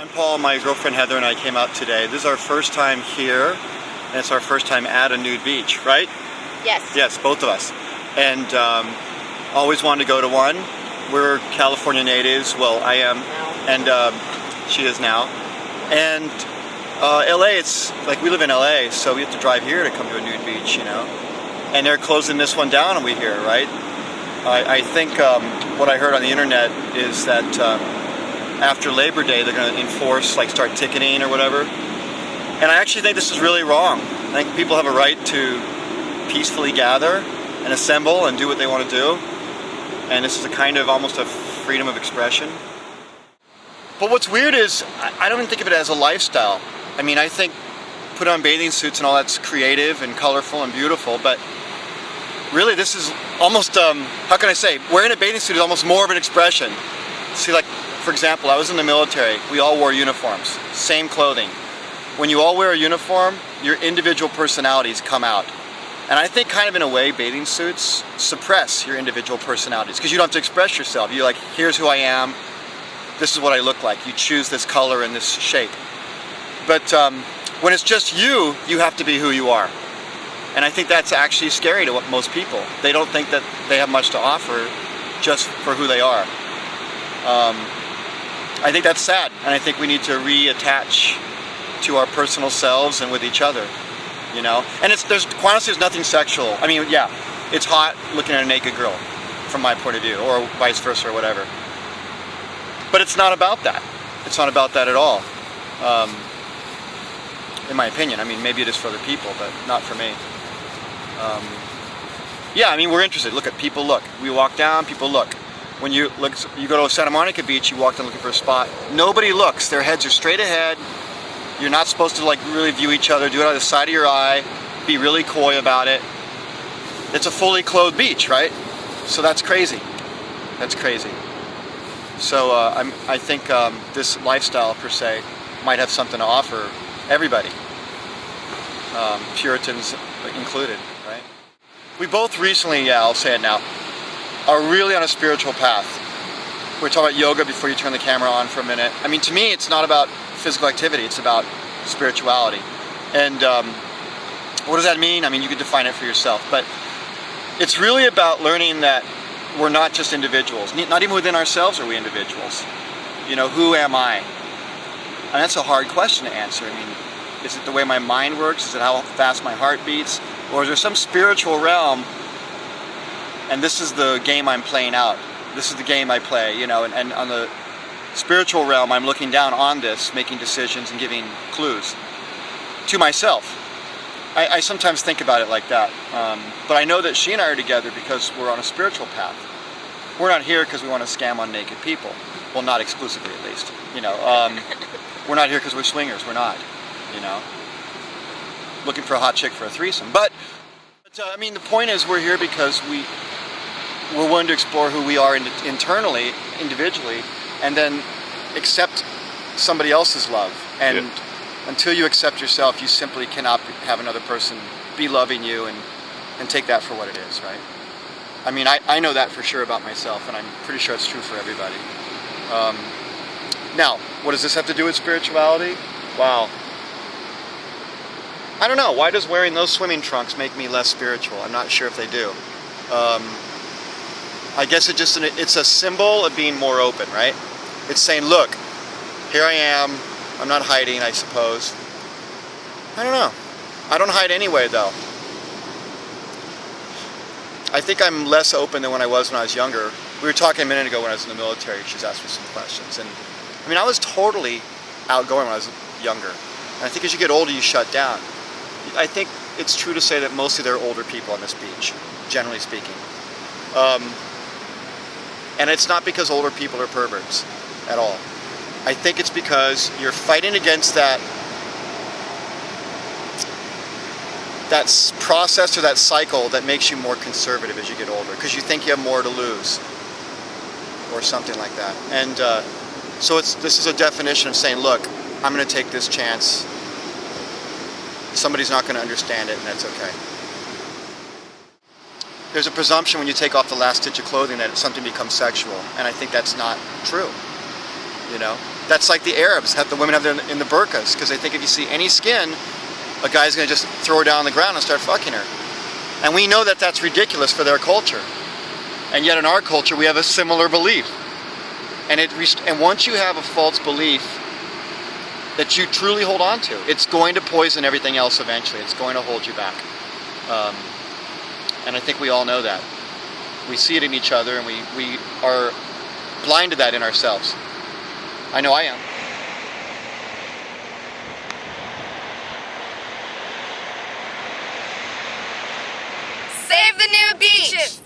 I'm Paul, my girlfriend Heather and I came out today. This is our first time here, and it's our first time at a nude beach, right? Yes. Yes, both of us. And always wanted to go to one. We're California natives, well I am, and she is now. And LA, it's like we live in LA, so we have to drive here to come to a nude beach, you know. And they're closing this one down and we hear, right? I think what I heard on the internet is that after Labor Day they're going to enforce, like start ticketing or whatever. And I actually think this is really wrong. I think people have a right to peacefully gather and assemble and do what they want to do. And this is a kind of almost a freedom of expression. But what's weird is I don't even think of it as a lifestyle. I mean, I think put on bathing suits and all that's creative and colorful and beautiful, but really this is almost, how can I say, wearing a bathing suit is almost more of an expression. See, like, for example, I was in the military, we all wore uniforms, same clothing. When you all wear a uniform, your individual personalities come out. And I think kind of in a way, bathing suits suppress your individual personalities because you don't have to express yourself. You're like, here's who I am, this is what I look like. You choose this color and this shape. But when it's just you, you have to be who you are. And I think that's actually scary to most people. They don't think that they have much to offer just for who they are. I think that's sad, and I think we need to reattach to our personal selves and with each other, you know? And quite honestly, there's nothing sexual. I mean, yeah, it's hot looking at a naked girl, from my point of view, or vice versa, or whatever. But it's not about that. It's not about that at all. In my opinion. I mean, maybe it is for other people, but not for me. Yeah, I mean, we're interested. Look at people. Look, we walk down. People look. When you look, you go to Santa Monica Beach. You walk down looking for a spot. Nobody looks. Their heads are straight ahead. You're not supposed to like really view each other. Do it out of the side of your eye. Be really coy about it. It's a fully clothed beach, right? So that's crazy. That's crazy. So I think this lifestyle per se might have something to offer everybody, Puritans included, right? We both recently, yeah, I'll say it now, are really on a spiritual path. We were talking about yoga before you turn the camera on for a minute. I mean, to me, it's not about physical activity, it's about spirituality. And what does that mean? I mean, you can define it for yourself, but it's really about learning that we're not just individuals. Not even within ourselves are we individuals. You know, who am I? And that's a hard question to answer. I mean, is it the way my mind works? Is it how fast my heart beats? Or is there some spiritual realm, and this is the game I'm playing out. This is the game I play, you know, and on the spiritual realm, I'm looking down on this, making decisions and giving clues to myself. I sometimes think about it like that. But I know that she and I are together because we're on a spiritual path. We're not here because we want to scam on naked people. Well, not exclusively at least, you know. We're not here because we're swingers. We're not, you know, looking for a hot chick for a threesome. But I mean, the point is we're here because we're willing to explore who we are internally, individually, and then accept somebody else's love. And until you accept yourself, you simply cannot have another person be loving you and take that for what it is, right? I mean, I know that for sure about myself, and I'm pretty sure it's true for everybody. Now, what does this have to do with spirituality? Wow. I don't know. Why does wearing those swimming trunks make me less spiritual? I'm not sure if they do. I guess it's a symbol of being more open, right? It's saying, look, here I am. I'm not hiding, I suppose. I don't know. I don't hide anyway, though. I think I'm less open than when I was younger. We were talking a minute ago when I was in the military. She's asked me some questions. And I mean, I was totally outgoing when I was younger. And I think as you get older, you shut down. I think it's true to say that mostly there are older people on this beach, generally speaking. And it's not because older people are perverts at all. I think it's because you're fighting against that process or that cycle that makes you more conservative as you get older, because you think you have more to lose or something like that. And so this is a definition of saying, look, I'm going to take this chance. Somebody's not going to understand it, and that's okay. There's a presumption when you take off the last stitch of clothing that something becomes sexual, and I think that's not true. you know? That's like the Arabs, the women have them in the burqas, because they think if you see any skin, a guy's going to just throw her down on the ground and start fucking her. And we know that that's ridiculous for their culture. And yet in our culture, we have a similar belief. And once you have a false belief that you truly hold on to, it's going to poison everything else eventually. It's going to hold you back. And I think we all know that. We see it in each other, and we are blind to that in ourselves. I know I am. Save the nude beaches!